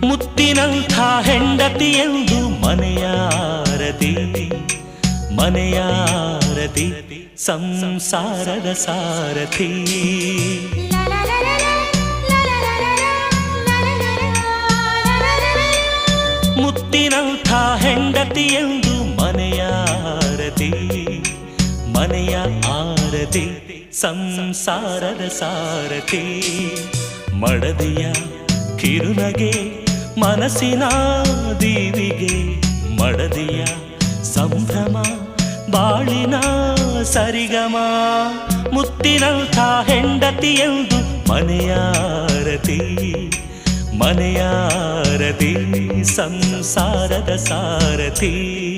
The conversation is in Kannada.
ಮುತ್ತಿನಂಥ ಹೆಂಡತಿಯೆಂದು ಮನೆಯಾರತಿ ಮನೆಯಾರತಿ ಸಂಸಾರದ ಸಾರಥಿ. ಮುತ್ತಿನಂಥ ಹೆಂಡತಿಯೆಂದು ಮನೆಯಾರತಿ ಮನೆಯ ಆರತಿ ಸಂಸಾರದ ಸಾರಥಿ. ಮಡದಿಯ ಕಿರುನಗೆ ಮನಸ್ಸಿನ ದೀವಿಗೆ, ಮಡದಿಯ ಸಂಭ್ರಮ ಬಾಳಿನ ಸರಿಗಮ. ಮುತ್ತಿನಂಥ ಹೆಂಡತಿಯೆಂದು ಮನೆಯಾರತಿ ಮನೆಯಾರತಿ ಸಂಸಾರದ ಸಾರಥಿ.